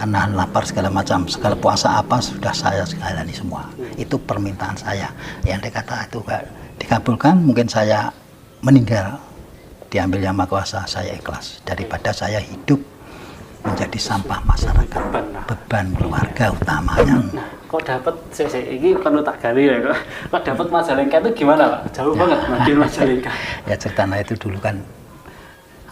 nahan lapar segala macam, segala puasa apa sudah saya jalani semua. Itu permintaan saya. Yang dikata itu gak dikabulkan, mungkin saya meninggal diambil Yang Maha Kuasa, saya ikhlas daripada saya hidup menjadi sampah masyarakat, beban keluarga utamanya. Nah, kok dapat ini perlu tak gali ya kok dapat Majalengka itu gimana Pak? Jauh banget Madiun Majalengka. Ya ceritanya itu dulu kan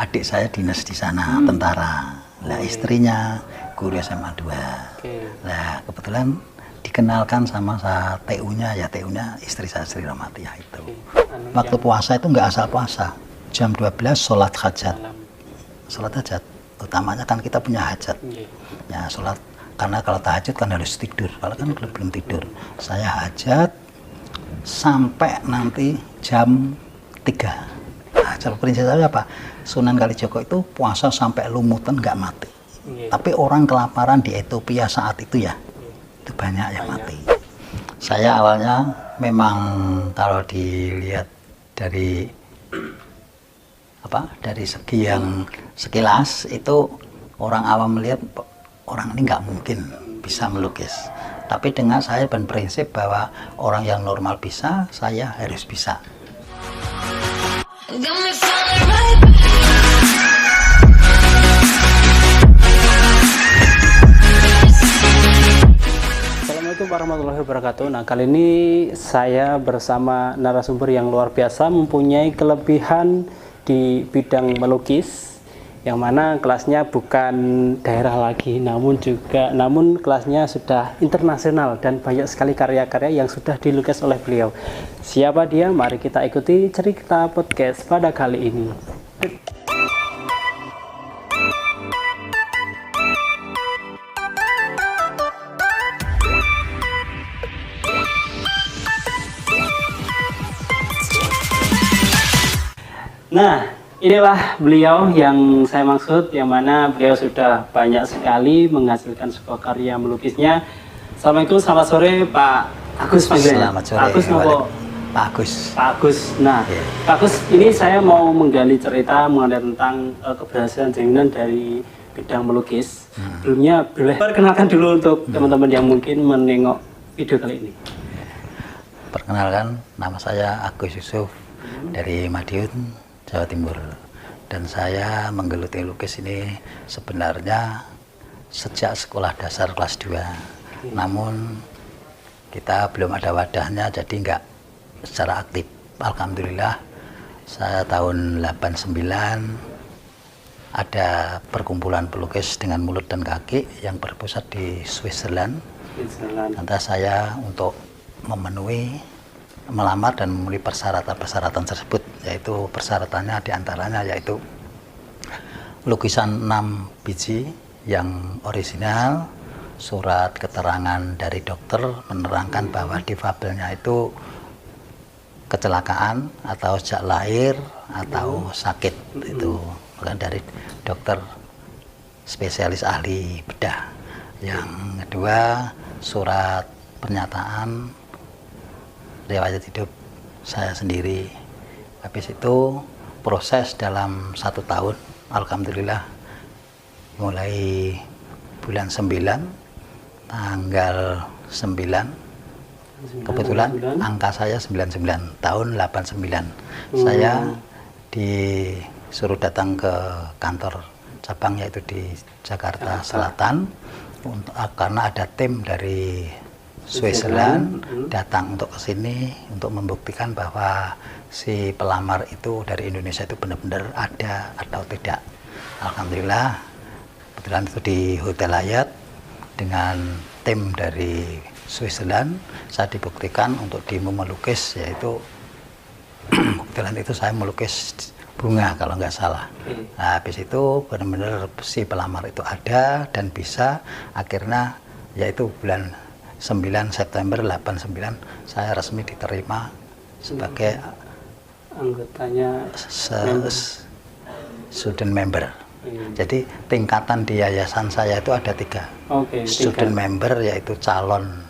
adik saya dinas di sana, tentara. Lah istrinya guru SMA 2. Nah kebetulan dikenalkan sama TU-nya, ya TU-nya istri saya Sri Romatia itu. Waktu puasa itu nggak asal puasa, jam 12 sholat hajat. Sholat hajat, utamanya kan kita punya hajat. Ya sholat, karena kalau tahajud kan harus tidur, kalau kan belum tidur. Saya hajat sampai nanti jam 3. Nah, cara prinsip saya apa? Sunan Kalijogo itu puasa sampai lumutan nggak mati. Tapi orang kelaparan di Ethiopia saat itu ya, itu banyak yang mati. Saya awalnya memang kalau dilihat dari dari segi yang sekilas itu orang awam melihat orang ini nggak mungkin bisa melukis. Tapi dengan saya berprinsip bahwa orang yang normal bisa, saya harus bisa. Assalamualaikum warahmatullahi wabarakatuh. Nah, kali ini saya bersama narasumber yang luar biasa, mempunyai kelebihan di bidang melukis, yang mana kelasnya bukan daerah lagi, namun kelasnya sudah internasional dan banyak sekali karya-karya yang sudah dilukis oleh beliau. Siapa dia? Mari kita ikuti cerita podcast pada kali ini. Nah, inilah beliau yang saya maksud, yang mana beliau sudah banyak sekali menghasilkan sebuah karya melukisnya. Assalamualaikum, selamat sore Pak Agus. Selamat sore. Pak Agus, Pak Agus. Pak Agus. Nah, Pak Agus, ini saya mau menggali cerita mengenai tentang keberhasilan jenengan dari bidang melukis. Sebelumnya boleh perkenalkan dulu untuk teman-teman yang mungkin menengok video kali ini. Perkenalkan, nama saya Agus Yusuf dari Madiun, Jawa Timur, dan saya menggeluti lukis ini sebenarnya sejak sekolah dasar kelas 2. Namun kita belum ada wadahnya, jadi nggak secara aktif. Alhamdulillah saya tahun 89 ada perkumpulan pelukis dengan mulut dan kaki yang berpusat di Switzerland. Lantas saya untuk melamar dan memenuhi persyaratan tersebut, yaitu persyaratannya diantaranya yaitu lukisan 6 biji yang original, surat keterangan dari dokter menerangkan bahwa difabelnya itu kecelakaan atau sejak lahir atau sakit, itu bukan dari dokter spesialis ahli bedah. Yang kedua, surat pernyataan riwayat hidup saya sendiri. Habis itu proses dalam 1 tahun, alhamdulillah mulai bulan 9 tanggal 9 kebetulan angka saya 99 tahun 89. Saya disuruh datang ke kantor cabang yaitu di Jakarta Selatan karena ada tim dari Switzerland datang untuk ke sini untuk membuktikan bahwa si pelamar itu dari Indonesia itu benar-benar ada atau tidak. Alhamdulillah, kebetulan itu di Hotel Hyatt dengan tim dari Switzerland, saya dibuktikan untuk melukis, yaitu kebetulan itu saya melukis bunga kalau nggak salah. Nah, habis itu benar-benar si pelamar itu ada dan bisa, akhirnya yaitu bulan 9 September 89 saya resmi diterima sebagai anggotanya student member. Jadi tingkatan di yayasan saya itu ada 3. Student member yaitu calon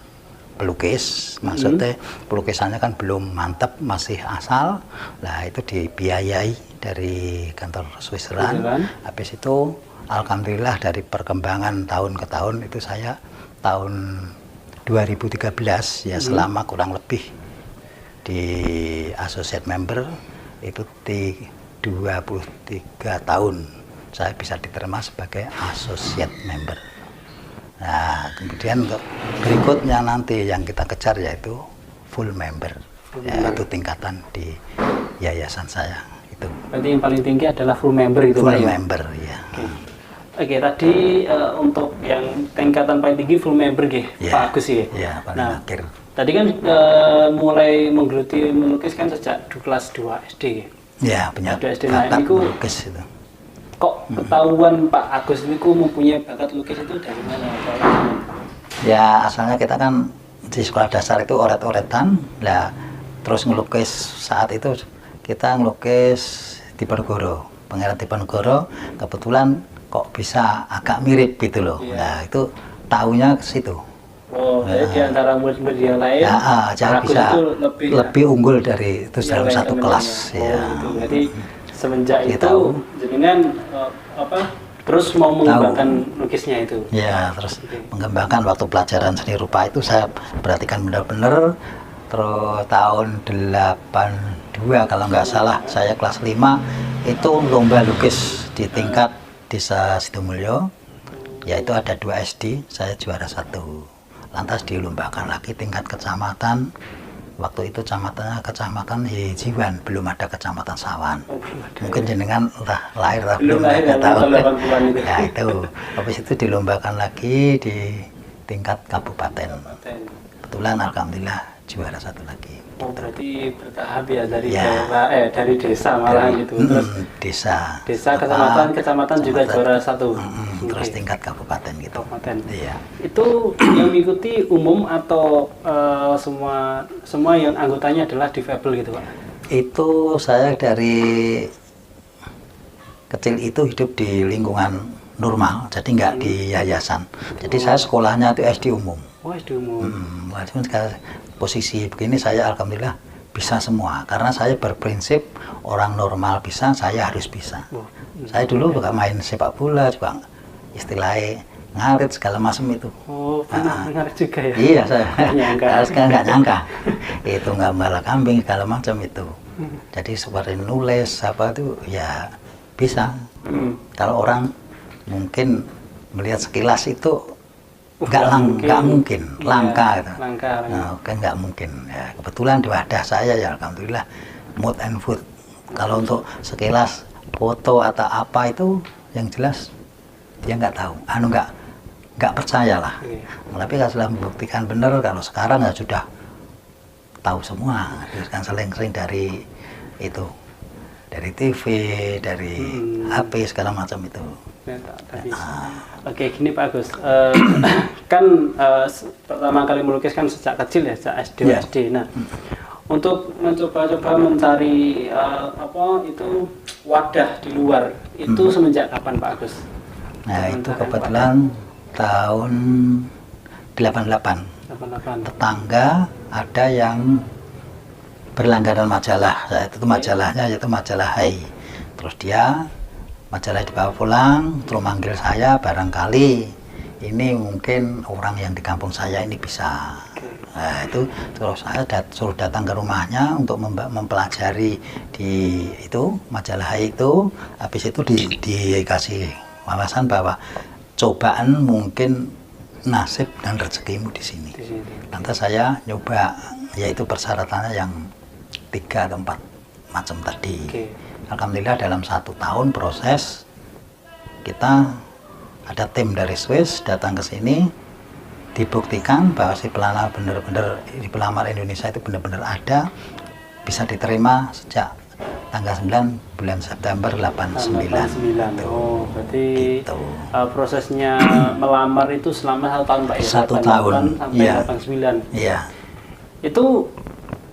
pelukis, maksudnya pelukisannya kan belum mantap, masih asal. Nah, itu dibiayai dari kantor Switzerland. Habis itu alhamdulillah dari perkembangan tahun ke tahun itu saya tahun 2013 ya selama kurang lebih di associate member itu 23 tahun saya bisa diterima sebagai associate member. Nah, kemudian untuk berikutnya nanti yang kita kejar yaitu full member, yaitu tingkatan di yayasan saya itu. Berarti yang paling tinggi adalah full member itu, full Pak, member ya. Oke, tadi untuk yang tingkatan paling tinggi full member Pak Agus ya. Iya, paling Nah, akhir. tadi kan mulai menggeluti melukis kan sejak kelas 2 SD. Ya, punya SD. Nah, bakat ini melukis itu. Kok ketahuan Pak Agus ini mempunyai bakat lukis itu dari mana? Ya, asalnya kita kan di sekolah dasar itu oret-oretan. Nah, terus ngelukis saat itu kita ngelukis Diponegoro, Pangeran Diponegoro. Kebetulan kok bisa agak mirip gitu loh. Nah, itu tahunya ke situ. Oh, jadi di antara murid-murid yang lain, jadi bisa lebih unggul dari itu dalam satu kelas. Ya. Gitu. Jadi semenjak itu jenengan terus mau mengembangkan lukisnya itu. Ya, terus mengembangkan waktu pelajaran seni rupa itu saya perhatikan benar-benar. Terus tahun 82 kalau nggak salah saya kelas 5 itu lomba lukis di tingkat Desa Sidomulyo, yaitu ada 2 SD, saya juara 1. Lantas dilombakan lagi tingkat kecamatan. Waktu itu kecamatan Hijiwan, belum ada kecamatan Sawan. Mungkin jenengan lahir belum ada tahu. Ya itu, habis itu dilombakan lagi di tingkat kabupaten. Kebetulan alhamdulillah juara 1 lagi. Oh, berarti bertahap ya dari daerah, dari desa malah gitu. Terus desa kecamatan juga juara 1. Terus tingkat kabupaten gitu. Kabupaten. Iya. Itu yang mengikuti umum atau semua yang anggotanya adalah difabel gitu, Pak? Itu saya dari kecil itu hidup di lingkungan normal, jadi nggak di yayasan. Jadi saya sekolahnya itu SD umum. Oh, SD umum. Posisi begini saya alhamdulillah bisa semua, karena saya berprinsip orang normal bisa, saya harus bisa. Saya dulu juga main sepak bola juga, istilahnya ngarit segala macam itu. Oh, pernah ngarit juga ya? Iya, saya nggak nyangka itu nggak malah kambing segala macam itu. Jadi seperti nulis apa itu ya bisa. Kalau orang mungkin melihat sekilas itu nggak mungkin langka gitu. Nah, kan nggak mungkin ya, kebetulan di wadah saya ya alhamdulillah mood and food. Kalau untuk sekilas foto atau apa itu yang jelas dia nggak tahu, nggak percaya lah. Tapi kalau sudah membuktikan benar, kalau sekarang ya sudah tahu semua, kan sering dari itu, dari TV, dari HP segala macam itu. Oke, gini Pak Agus, kan pertama kali melukis kan sejak kecil ya, sejak SD. Nah, untuk mencoba-coba mencari itu wadah di luar itu semenjak kapan Pak Agus? Nah, itu kebetulan tahun 88. Tetangga ada yang berlangganan majalah, itu majalahnya yaitu majalah Hai. Terus dia majalah dibawa pulang, terus manggil saya, barangkali ini mungkin orang yang di kampung saya ini bisa. Nah, itu terus saya suruh datang ke rumahnya untuk mempelajari di itu majalah itu. Habis itu dikasih wawasan bahwa cobaan mungkin nasib dan rezekimu di sini. Lantas saya nyoba, yaitu persyaratannya yang 3 atau 4 macam tadi. Alhamdulillah dalam 1 tahun proses kita ada tim dari Swiss datang ke sini, dibuktikan bahwa si pelamar benar-benar di pelamar Indonesia itu benar-benar ada, bisa diterima sejak tanggal 9 bulan September 89. Oh, berarti gitu. Prosesnya melamar itu selama 1 tahun Pak ya? 1 tahun sampai 89. Iya. Itu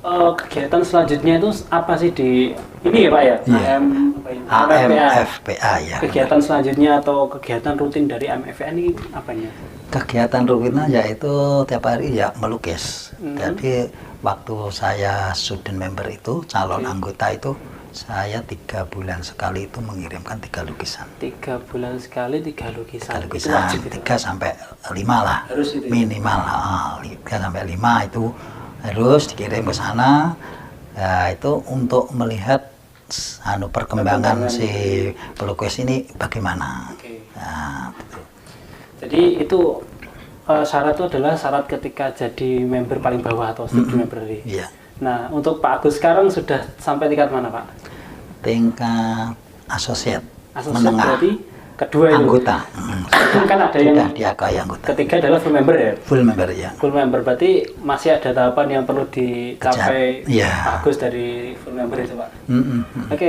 kegiatan selanjutnya itu apa sih di ini ya Pak ya? AMFPA ya. Kegiatan selanjutnya atau kegiatan rutin dari AMFPA ini apanya? Kegiatan rutinnya yaitu tiap hari ya melukis. Tapi waktu saya student member itu calon anggota itu Saya 3 bulan sekali itu mengirimkan 3 lukisan. 3 bulan sekali 3 lukisan. 3 lukisan, 3 sampai 5 lah. Harus itu. Minimal 3 sampai 5 itu harus dikirim ke sana. Ya, itu untuk melihat perkembangan si pelukis ini bagaimana. Oke. Nah, betul. Jadi itu syarat itu adalah syarat ketika jadi member paling bawah atau studi member. Iya. Nah, untuk Pak Agus sekarang sudah sampai tingkat mana, Pak? Tingkat asosiat, Asosiat menengah, berarti kedua itu. anggota. Kan ada yang Sudah diakai anggota. ketiga adalah full member ya? Full member ya. Full member berarti masih ada tahapan yang perlu dicapai Iya. Pak Agus dari full member itu, Pak. Oke,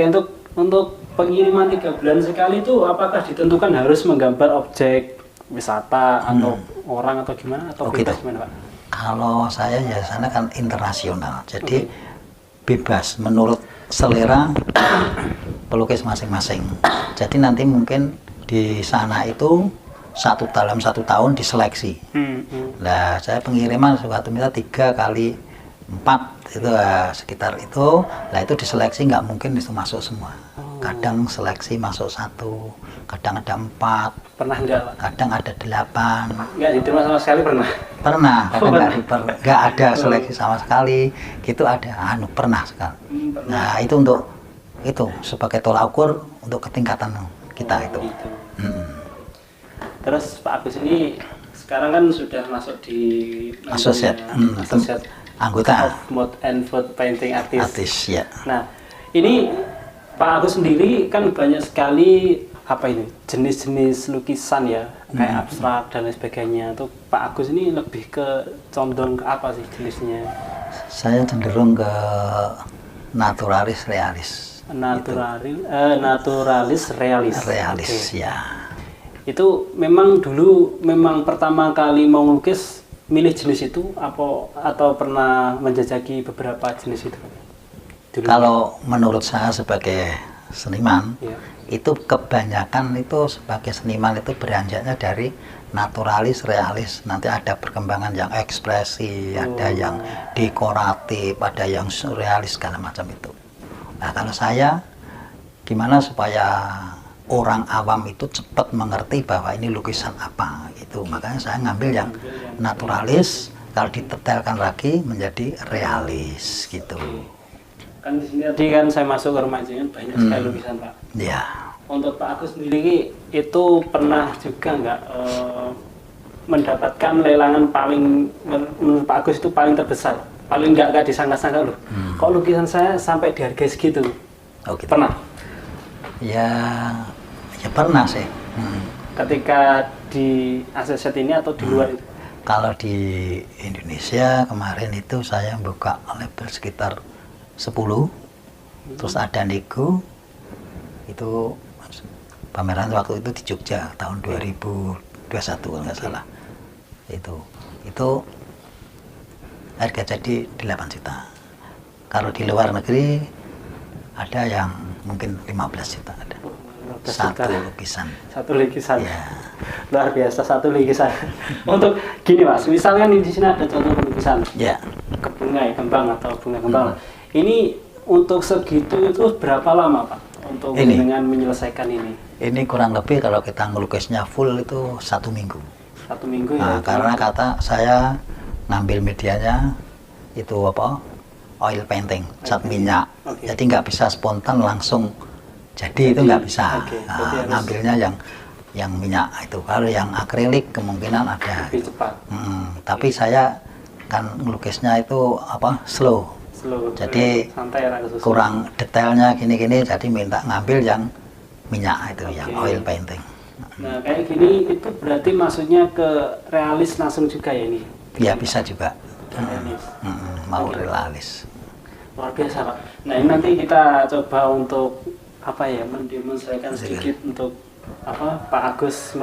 untuk pengiriman 3 bulan sekali itu apakah ditentukan harus menggambar objek wisata atau orang atau gimana atau bebas gitu. gimana, Pak? Kalau saya ya sana kan internasional, jadi bebas menurut selera pelukis masing-masing. Jadi nanti mungkin di sana itu dalam 1 tahun diseleksi. Nah, saya pengiriman suatu minta 3 kali 4 itu sekitar itu. Nah, itu diseleksi nggak mungkin itu masuk semua. Kadang seleksi masuk 1, kadang ada 4. Pernah enggak, Pak? Kadang ada 8. Enggak diterima sama sekali pernah? Pernah, kadang nggak ada seleksi sama sekali. Gitu ada, pernah sekali. Nah, itu untuk itu sebagai tolak ukur untuk ketingkatan kita itu. Gitu. Terus Pak Agus ini sekarang kan sudah masuk di Asosiat, Asosiat anggota of Mode and Food Painting Artist. artis ya. Nah, ini Pak Agus sendiri kan banyak sekali jenis-jenis lukisan ya, kayak abstrak dan lain sebagainya. Tuh Pak Agus ini lebih ke condong ke apa sih jenisnya? Saya cenderung ke naturalis realis. Naturalis realis. Realis ya. Itu memang pertama kali mau melukis milih jenis itu atau pernah menjajaki beberapa jenis itu? Dulu. Kalau menurut saya sebagai seniman, Ya. itu kebanyakan itu sebagai seniman itu beranjaknya dari naturalis realis. Nanti ada perkembangan yang ekspresi, ada yang dekoratif, ada yang surrealis segala macam itu. Nah, kalau saya gimana supaya orang awam itu cepat mengerti bahwa ini lukisan apa itu, makanya saya ngambil yang naturalis, kalau ditetelkan lagi menjadi realis gitu. Kan di sini tadi kan saya masuk ke rumah jenengan banyak sekali lukisan, Pak. Ya. Untuk Pak Agus sendiri itu pernah juga nggak mendapatkan lelangan paling menurut Pak Agus itu paling terbesar, paling nggak disangka-sangka loh. Kok lukisan saya sampai di harga segitu? Oh, gitu. Pernah? Ya pernah sih. Ketika di Asosiat ini atau di luar itu? Kalau di Indonesia kemarin itu saya buka label sekitar 10, terus ada nego, itu pameran waktu itu di Jogja tahun 2021 kalau nggak salah. Itu harga jadi 8 juta. Kalau di luar negeri ada yang mungkin 15 juta ada. Satu lukisan. Satu lukisan. Ya. Luar biasa, satu lukisan. Untuk gini Mas, misalnya di sini ada contoh lukisan. Ya. Bunga kembang atau bunga kembang. Ini untuk segitu itu berapa lama Pak untuk dengan menyelesaikan ini? Ini kurang lebih kalau kita ngelukisnya full itu 1 minggu. 1 minggu ya. Nah, karena kata saya ngambil medianya itu oil painting, cat minyak. Jadi nggak bisa spontan langsung jadi itu nggak bisa. Nah, ngambilnya yang minyak itu. Kalau yang akrilik kemungkinan ada. Lebih cepat. Tapi saya kan ngelukisnya itu slow. Jadi kurang detailnya gini-gini, jadi minta ngambil yang minyak itu, yang oil painting. Nah, kayak gini itu berarti maksudnya ke realis langsung juga ya ini? Ya bisa juga. Realis. Mau realis. Luar biasa Pak. Nah, ini nanti kita coba untuk mendemonstrasikan sedikit untuk Pak Agus.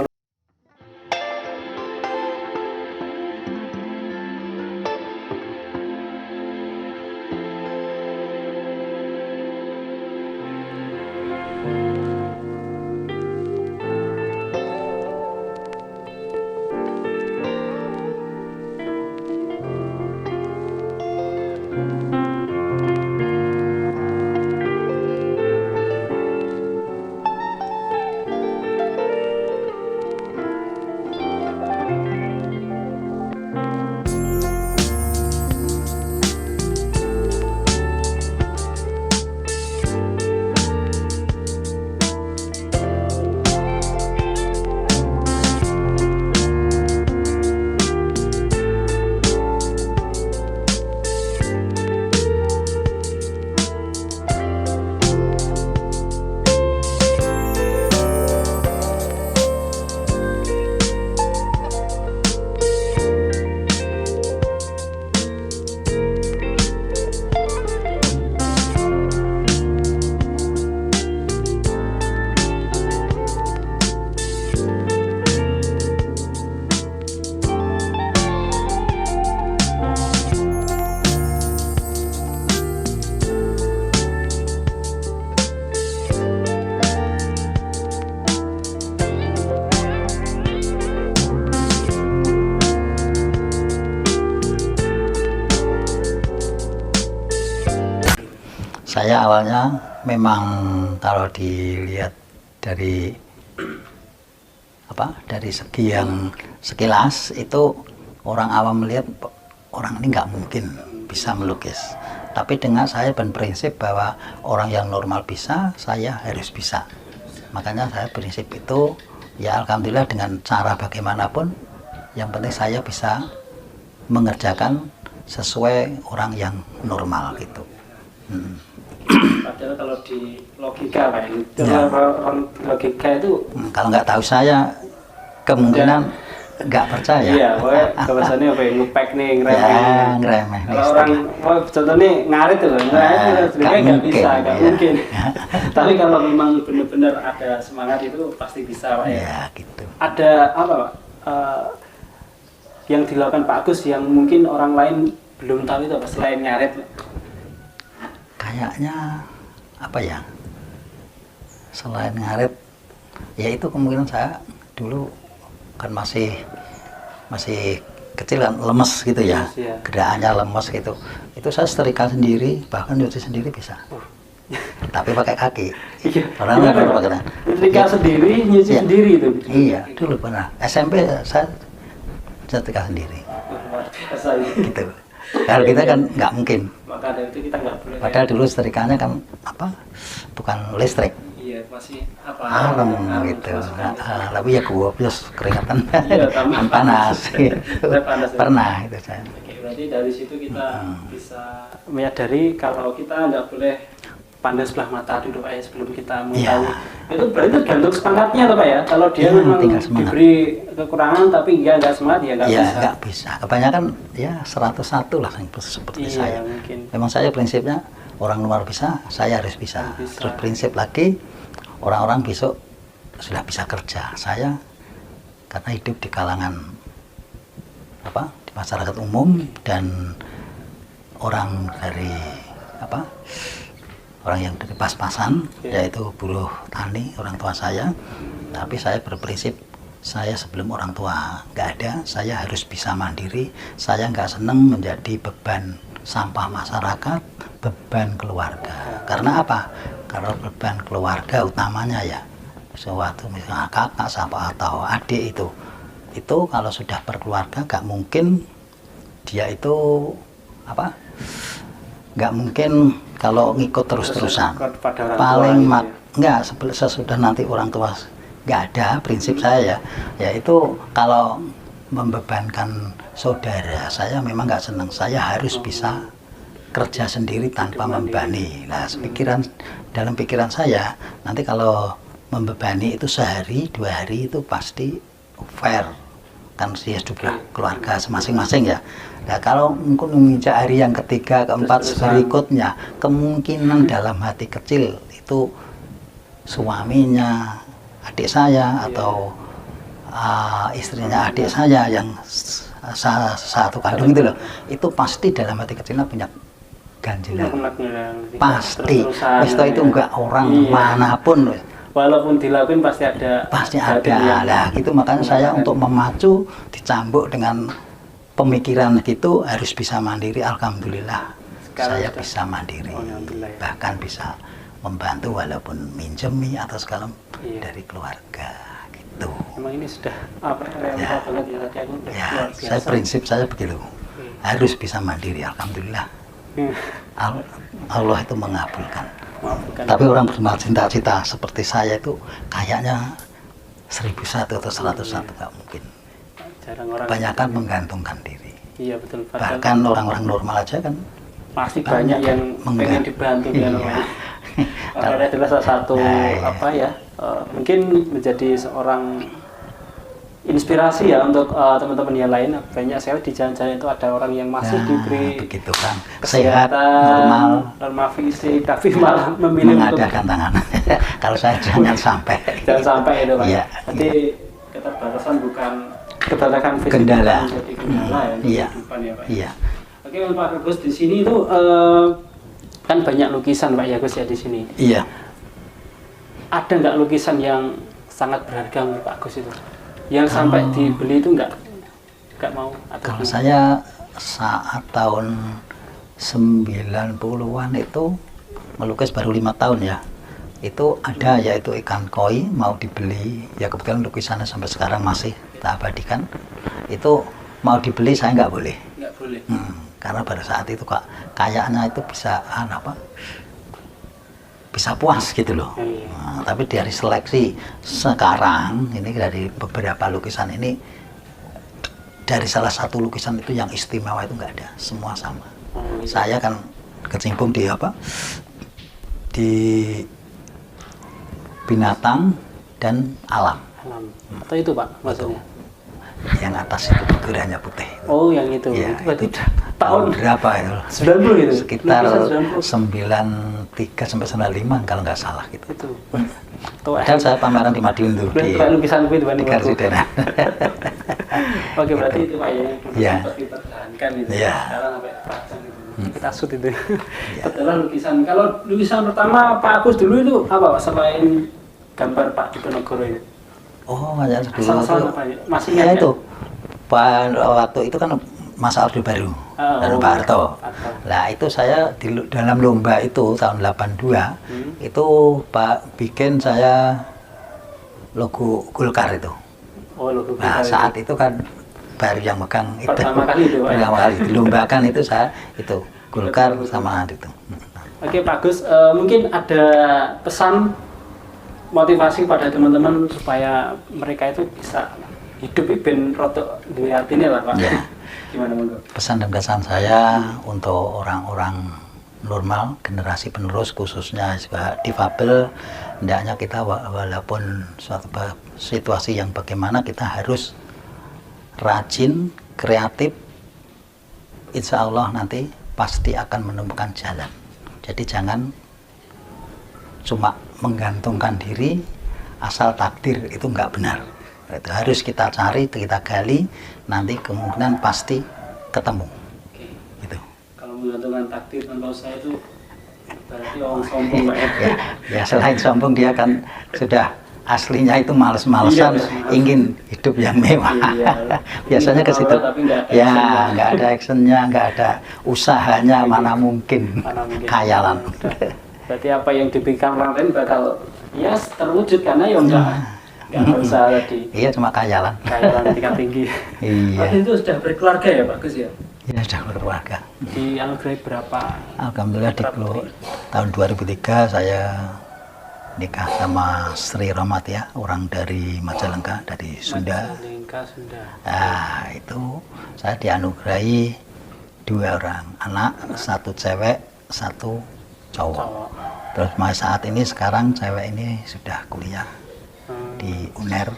Saya awalnya memang kalau dilihat dari dari segi yang sekilas itu orang awam melihat orang ini nggak mungkin bisa melukis. Tapi dengan saya berprinsip bahwa orang yang normal bisa, saya harus bisa. Makanya saya prinsip itu, ya alhamdulillah dengan cara bagaimanapun, yang penting saya bisa mengerjakan sesuai orang yang normal gitu. Padahal kalau di logika Pak, orang logika itu kalau nggak tahu saya kemungkinan nggak percaya. Iya, bahwasannya apa ngepek nih, ngeremeh. Kalau orang contohnya ngarit tuh, nggak bisa, nggak mungkin. Tapi kalau memang benar-benar ada semangat itu pasti bisa Pak ya. Ya gitu. Ada apa Pak? Yang dilakukan Pak Agus yang mungkin orang lain belum tahu itu apa selain ngarit? Kayaknya apa ya? Selain ngarit, ya itu kemungkinan saya dulu kan masih kecil kan, lemes gitu ya, gerakannya lemes gitu. Itu saya setrika sendiri, bahkan nyuci sendiri bisa. Tapi pakai kaki. Iya. Pernah pakai setrika sendiri, nyuci sendiri itu. Iya, dulu pernah. SMP saya setrika sendiri. Gitu. Kalau kita kan nggak mungkin. Maka dari itu kita nggak boleh. Padahal dulu setrikanya kan bukan listrik. Iya, masih arem gitu. Tapi ya gua plus keringetan. Iya, panas. Gitu. Pernah itu saya. Oke, berarti dari situ kita bisa menyadari kalau kita nggak boleh pandang sebelah mata dulu Pak ya sebelum kita mengetahui. Itu berarti tergantung semangatnya Pak ya. Kalau dia memang diberi kekurangan tapi nggak semangat ya nggak bisa. Nggak bisa. Kebanyakan ya 101 lah seperti saya. Mungkin. Memang saya prinsipnya orang luar bisa, saya harus bisa. Terus prinsip lagi orang-orang besok sudah bisa kerja. Saya karena hidup di kalangan di masyarakat umum dan orang dari orang yang dari pas-pasan, yaitu buruh tani, orang tua saya. Tapi saya berprinsip, saya sebelum orang tua nggak ada, saya harus bisa mandiri. Saya nggak seneng menjadi beban sampah masyarakat, beban keluarga. Karena apa? Karena beban keluarga utamanya ya, suatu misalnya kakak, siapa atau adik itu kalau sudah berkeluarga nggak mungkin dia itu nggak mungkin kalau ngikut terus-terusan. Paling nggak sesudah nanti orang tua nggak ada. Prinsip saya ya itu kalau membebankan saudara saya memang nggak senang. Saya harus bisa kerja sendiri tanpa membebani. Nah, dalam pikiran saya nanti kalau membebani itu sehari 2 hari itu pasti fair kan dia juga keluarga masing-masing ya. Nah, kalau mungkin menginjak hari yang ketiga, keempat, berikutnya, kemungkinan dalam hati kecil itu suaminya adik saya atau istrinya adik saya yang satu kandung itu loh, itu pasti dalam hati kecilnya punya ganjilan. Pasti. Setelah itu enggak orang manapun. Walaupun dilakuin pasti ada. Lah gitu, makanya saya untuk memacu dicambuk dengan pemikiran gitu harus bisa mandiri. Alhamdulillah saya bisa mandiri, bahkan bisa membantu walaupun minjemi atau segala dari keluarga gitu. Emang ini sudah banget ya, saya prinsip saya begitu, harus bisa mandiri. Alhamdulillah Allah itu mengabulkan. Tapi orang bercita-cita seperti saya itu kayaknya 1001 atau 101 nggak mungkin. Kebanyakan menggantungkan diri. Iya betul. Bahkan orang-orang normal aja kan masih banyak yang pengen dibantu dengan orang. Karena adalah salah satu mungkin menjadi seorang inspirasi ya untuk teman-teman yang lain. Banyak saya di jalan-jalan itu ada orang yang masih diberi begitu kan, sehat, normal fisik, tapi malah memilih mengadakan tangan. Kalau saya jangan sampai itu Pak. Iya. Jadi keterbatasan bukan keterbatasan fisik, kendala. Jadi kendala ya kehidupan ya Pak. Iya. Oke Pak Agus, di sini itu kan banyak lukisan Pak Agus ya di sini. Iya. Ada nggak lukisan yang sangat berharga menurut Pak Agus itu? Yang sampai dibeli itu nggak mau? Kalau saya saat tahun 90-an itu melukis baru 5 tahun ya. Itu ada yaitu ikan koi mau dibeli, ya kebetulan lukisannya sampai sekarang masih tak abadikan. Itu mau dibeli saya nggak boleh. Nggak boleh. Karena pada saat itu kayaknya itu bisa bisa puas gitu loh. Nah, tapi dari seleksi sekarang ini dari beberapa lukisan ini, dari salah satu lukisan itu yang istimewa itu nggak ada, semua sama. Saya kan kecimpung di di binatang dan alam. Atau itu Pak maksudnya? Yang atas itu figuranya putih. Oh yang itu. Ya, itu berarti itu tahun berapa itu? 90 gitu? Sekitar 93 lukisan 90. sampai 95 kalau nggak salah gitu. Itu. Padahal saya pameran di Madiun tuh di lukisan itu di Karsidena. Oke berarti itu Pak ya. Iya. Dipertahankan itu. Iya. Sekarang sampai pasang itu. Kita shoot itu. Setelah lukisan. Kalau lukisan pertama Pak Agus dulu itu apa Pak selain gambar Pak Diponegoro itu? Oh, banyak dulu. Asal-asalan apa ya? Masih Ya ingat itu. Waktu itu kan masa Orde Baru dan Pak Harto. Nah itu saya dalam lomba itu tahun 82 itu Pak bikin saya logo Golkar itu. Oh, logo Nah saat itu kan baru yang megang itu. Pertama kali itu. Pertama kali dilombakan itu saya itu Golkar sama itu. Oke Pak Gus, mungkin ada pesan motivasi pada teman-teman supaya mereka itu bisa hidup ben rotok duwe atine lah Pak. Ya. Gimana monggo? Pesan dan kesan saya untuk orang-orang normal, generasi penerus khususnya juga difabel, hendaknya kita walaupun suatu situasi yang bagaimana kita harus rajin, kreatif, insya Allah nanti pasti akan menemukan jalan. Jadi jangan cuma menggantungkan diri asal takdir, itu nggak benar. Itu harus kita cari, kita gali, nanti kemungkinan pasti ketemu. Oke. Gitu. Kalau menggantungkan takdir kalau saya itu berarti orang sombong Pak ya. Ya selain sombong dia kan sudah aslinya itu males-malesan, ingin hidup yang mewah. Biasanya ke situ. Ya nggak ada actionnya, nggak ada usahanya, mana mungkin khayalan. Berarti apa yang dipikirkan orang lain bakal ya terwujud karena ya nggak usah tadi. Iya cuma khayalan. Khayalan tingkat tinggi. Iya. Waktu itu sudah berkeluarga ya Pak Gus ya? Iya sudah berkeluarga. Di Algrade berapa? Alhamdulillah tahun 2003 saya nikah sama Sri Romat ya, orang dari Majalengka, dari Sunda. Majalengka, Sunda. Nah itu saya dianugerahi 2 orang anak, 1 cewek, 1 cowok. Terus saat ini sekarang cewek ini sudah kuliah di UNER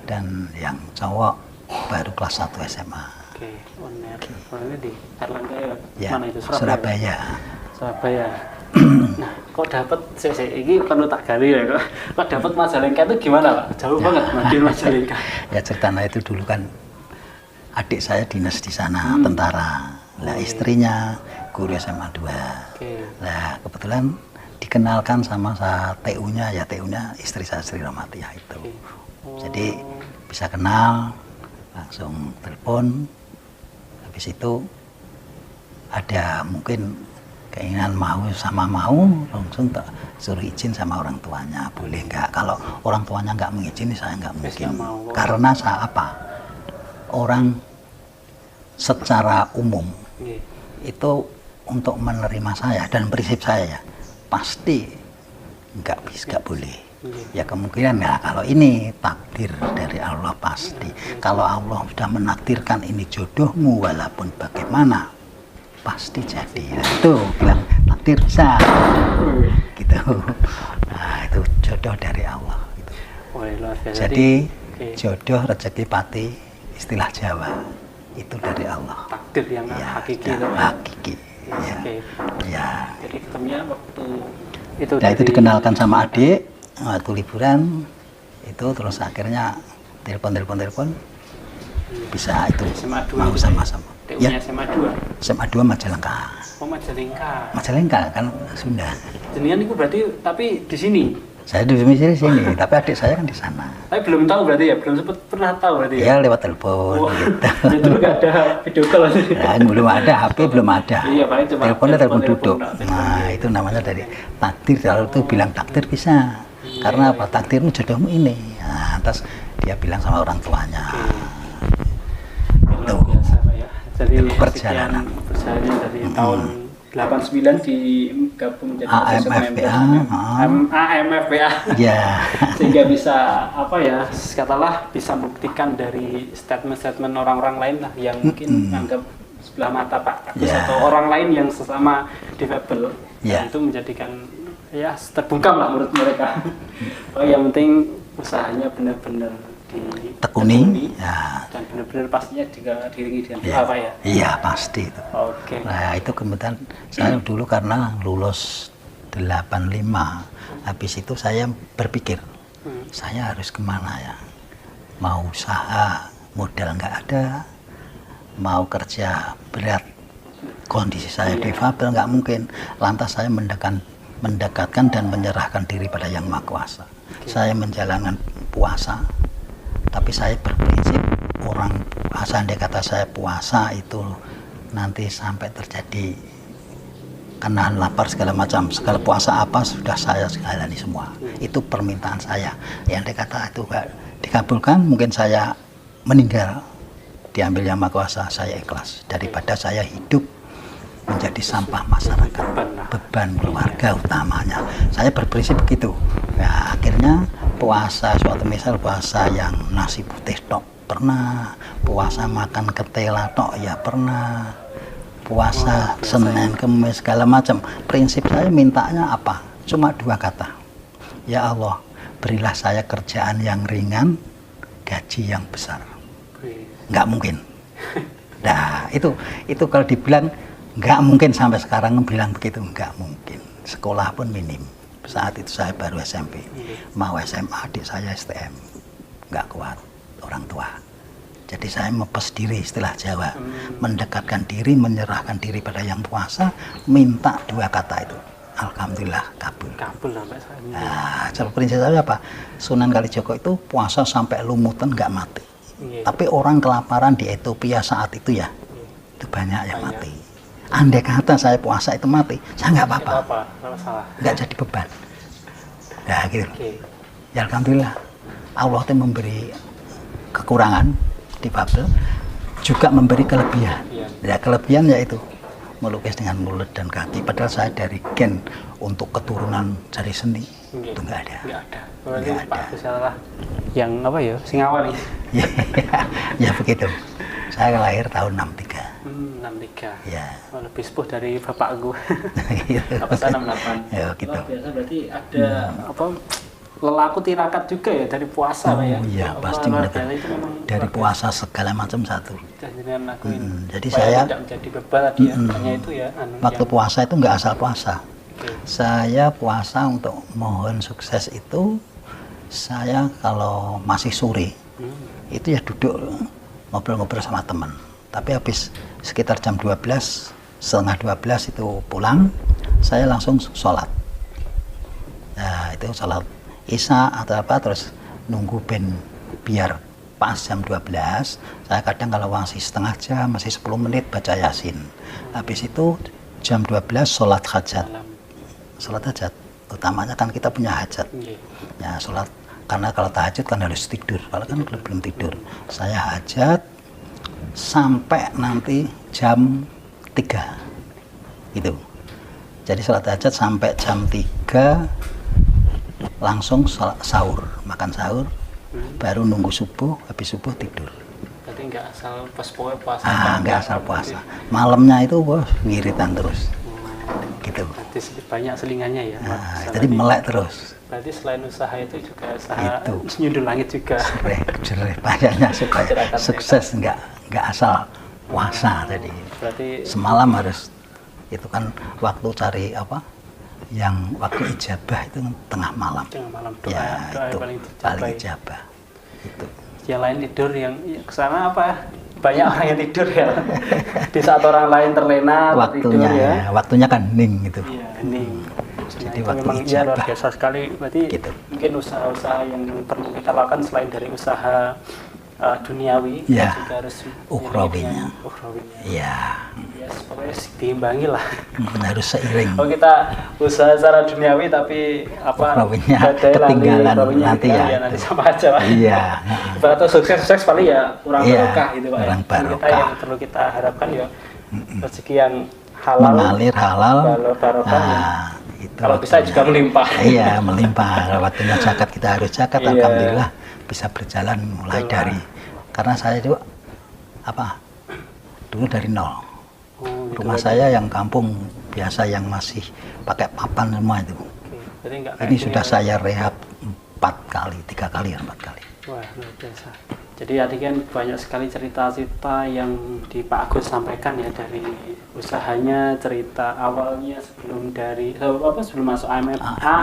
dan yang cowok baru kelas 1 SMA. Oke, UNER. UNER di Erlangga ya? Ya, Mana itu? Surabaya. Surabaya. Nah, kok dapat ini perlu tak gali ya kok dapat Majalengka itu gimana Pak? Jauh banget Madiun Majalengka. Ya ceritanya itu dulu kan adik saya dinas di sana, tentara. Lah istrinya guru SMA 2. Nah kebetulan dikenalkan sama TU-nya, ya TU-nya istri saya Sri Romatia itu. Jadi bisa kenal, langsung telepon. Habis itu ada mungkin keinginan mau langsung tak suruh izin sama orang tuanya, boleh nggak? Kalau orang tuanya nggak mengizini saya nggak mungkin. Karena saya orang secara umum itu untuk menerima saya dan prinsip saya ya pasti nggak boleh. Ya kemungkinan ya kalau ini takdir dari Allah pasti. Kalau Allah sudah menakdirkan ini jodohmu walaupun bagaimana pasti jadi. Nah, itu bilang takdir bisa gitu. Nah itu jodoh dari Allah gitu. Jadi jodoh rezeki pati istilah Jawa itu dari Allah. Takdir yang ya, hakiki. Hakiki. Ya. Ya. Jadi ketemunya waktu itu. Nah itu dikenalkan sama adik waktu liburan itu, terus akhirnya telepon bisa itu mau sama-sama. Ya. SMA 2. SMA 2 Majalengka. Oh Majalengka. Majalengka kan Sunda. Jenengan itu berarti tapi di sini Saya domisili sini, tapi adik saya kan di sana. Tapi belum tahu berarti ya, belum sempat pernah tahu berarti ya? Ya lewat telepon gitu. Dulu nggak ada video call sih. Nah, belum ada, HP belum ada. Iya, paling cuma Teleponnya telepon duduk. telepon. Nah, itu namanya dari takdir. Kalau itu bilang takdir bisa. Karena apa? Takdirmu jodohmu ini. Nah, terus dia bilang sama orang tuanya. Luar biasa Pak ya. Jadi perjalanan dari tahun 89 digabung menjadi AMFPA. AMFPA. Ya. Sehingga bisa apa ya, katalah bisa membuktikan dari statement-statement orang-orang lain lah yang mungkin menganggap sebelah mata Pak Agus atau orang lain yang sesama difabel. Itu menjadikan ya terbungkam lah menurut mereka. Oh, yang penting usahanya benar-benar ditekuni ya. Dan benar-benar pastinya juga diiringi dengan doa Pak ya. Iya pasti itu. Oke. Nah itu kemudian saya dulu karena lulus 85, habis itu saya berpikir saya harus kemana ya, mau usaha modal nggak ada, mau kerja berat kondisi saya difabel nggak mungkin, lantas saya mendekatkan dan menyerahkan diri pada Yang Maha Kuasa. Saya menjalankan puasa, tapi saya berprinsip orang puasa, andai kata saya puasa itu nanti sampai terjadi kenahan lapar segala macam, segala puasa apa sudah saya jalani semua. Itu permintaan saya. Yang andai kata itu gak dikabulkan, mungkin saya meninggal, diambil Yang Maha Kuasa, saya ikhlas daripada saya hidup menjadi sampah masyarakat, beban keluarga utamanya. Saya berprinsip begitu. Ya, akhirnya puasa, suatu misal puasa yang nasi putih tok pernah, puasa makan ketela tok ya pernah, puasa Senin Kemis segala macam. Prinsip saya mintanya apa? Cuma 2 kata. Ya Allah, berilah saya kerjaan yang ringan, gaji yang besar. Nggak mungkin. Nah, itu kalau dibilang nggak mungkin sampai sekarang bilang begitu, nggak mungkin. Sekolah pun minim. Saat itu saya baru SMP, mau SMA, adik saya STM, nggak kuat orang tua. Jadi saya mepes diri, istilah Jawa, mendekatkan diri, menyerahkan diri pada Yang Kuasa, minta 2 kata itu. Alhamdulillah kabul. Kabul sampai saya. Nah, cara prinsip saya apa? Sunan Kalijogo itu puasa sampai lumutan nggak mati. Tapi orang kelaparan di Ethiopia saat itu ya, itu banyak yang mati. Andai kata saya puasa itu mati, saya nggak apa-apa, nggak jadi beban. Nah gitu. Ya Alhamdulillah, Allah itu memberi kekurangan difabel, juga memberi kelebihan. Ya kelebihan yaitu melukis dengan mulut dan kaki. Padahal saya dari gen untuk keturunan jari seni itu nggak ada. Nggak ada. Berarti Pak Agus adalah yang apa ya, Singawari. Ya begitu. Saya lahir tahun 63. 63. Ya. Lebih sepuh dari bapakku. Apa saya 68. Ya gitu. Luar biasa, berarti ada apa lelaku tirakat juga ya dari puasa Pak ya. Iya, pasti dari puasa segala macam satu. Jadi saya tidak menjadi beban tadi ya. Hanya itu ya. Waktu puasa itu nggak asal puasa. Saya puasa untuk mohon sukses itu, saya kalau masih sore itu ya duduk ngobrol-ngobrol sama teman. Tapi habis sekitar jam 12, setengah 12 itu pulang, saya langsung sholat. Nah itu sholat Isya atau apa, terus nunggu ben biar pas jam 12. Saya kadang kalau masih setengah jam, masih 10 menit baca Yasin. Habis itu jam 12 sholat hajat. Sholat hajat, utamanya kan kita punya hajat. Ya sholat, karena kalau tahajud kan harus tidur, kalau kan belum tidur. Saya hajat sampai nanti jam 3 gitu. Jadi sholat hajat sampai jam 3, langsung sahur, makan sahur, baru nunggu subuh, habis subuh tidur. Jadi nggak asal pas puasa. Nggak asal puasa. Malamnya itu wiritan terus. Gitu. Berarti banyak selingannya ya. Jadi melek terus. Berarti selain usaha itu juga usaha nyundul langit juga. Jerih banyaknya supaya sukses, nggak asal puasa tadi. Berarti semalam harus itu kan waktu cari apa? Yang waktu ijabah itu tengah malam. Tengah malam doa, ya, doa itu paling ijabah. Itu. Yang lain tidur, yang kesana apa? Banyak orang yang tidur ya. Di saat orang lain terlena waktunya tidur ya. Waktunya kan hening gitu. Iya, hening. Jadi itu memang ya luar biasa sekali. Berarti gitu. Mungkin usaha-usaha yang perlu kita lakukan selain dari usaha duniawi, ya, juga harus ukhrawinya. Ya. Ya, pokoknya diimbangi lah. Harus seiring. Kalau kita usaha secara duniawi tapi ukhrawinya ketinggalan nanti ya. Nanti sama aja Pak. Iya. Atau sukses paling ya kurang barokah gitu Pak. Kurang barokah. Kita yang perlu kita harapkan ya rezeki yang halal, mengalir halal, barokah. Itu kalau bisa juga melimpah. Iya, melimpah. Waktunya zakat kita harus zakat. Alhamdulillah bisa berjalan mulai dari, karena saya juga dulu dari nol. Gitu. Rumah saya yang kampung biasa yang masih pakai papan semua itu. Ini sudah saya rehab 3 kali. Wah, luar biasa. Jadi tadi kan banyak sekali cerita-cerita yang di Pak Agus sampaikan ya, dari usahanya, cerita awalnya sebelum masuk AMFPA.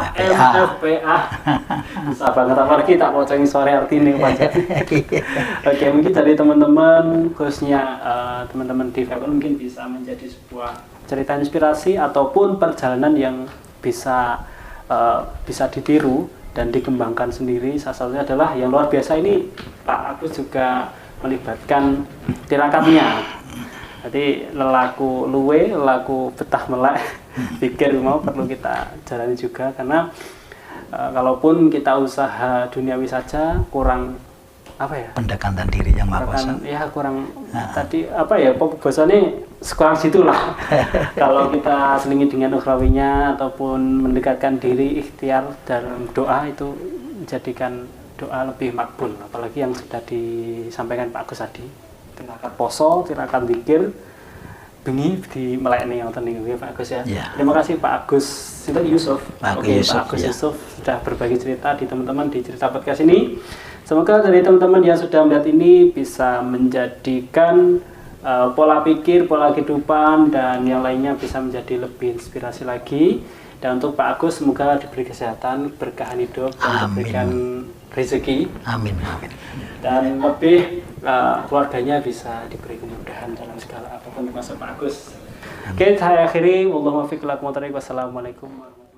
Susah banget apalagi tak pocongin sore artinya Pak. Oke, mungkin dari teman-teman khususnya teman-teman di Febon mungkin bisa menjadi sebuah cerita inspirasi ataupun perjalanan yang bisa ditiru dan dikembangkan sendiri. Salah satunya adalah yang luar biasa ini Pak Agus juga melibatkan tirakatnya. Jadi lelaku luwe, lelaku betah melek, pikir mau perlu kita jalani juga, karena kalaupun kita usaha duniawi saja kurang pendekatan diri yang maha kuasa. Ya kurang tadi bahasanya kurang situlah. Kalau kita selingi dengan ukhrawinya ataupun mendekatkan diri ikhtiar dalam doa, itu menjadikan doa lebih makbul. Apalagi yang sudah disampaikan Pak Agus tadi, tirakat poso, tirakat zikir, bengi di melekne wonten niku Pak Agus ya. Terima kasih Pak Agus Yusuf. Pak Agus Yusuf sudah berbagi cerita di teman-teman di Cerita Podcast ini. Semoga dari teman-teman yang sudah melihat ini bisa menjadikan pola pikir, pola kehidupan, dan yang lainnya bisa menjadi lebih inspirasi lagi. Dan untuk Pak Agus, semoga diberi kesehatan, berkahan hidup, dan diberikan rezeki. Amin. Dan lebih keluarganya bisa diberi kemudahan dalam segala apapun termasuk Pak Agus. Oke, saya akhiri. Wassalamualaikum warahmatullahi wabarakatuh.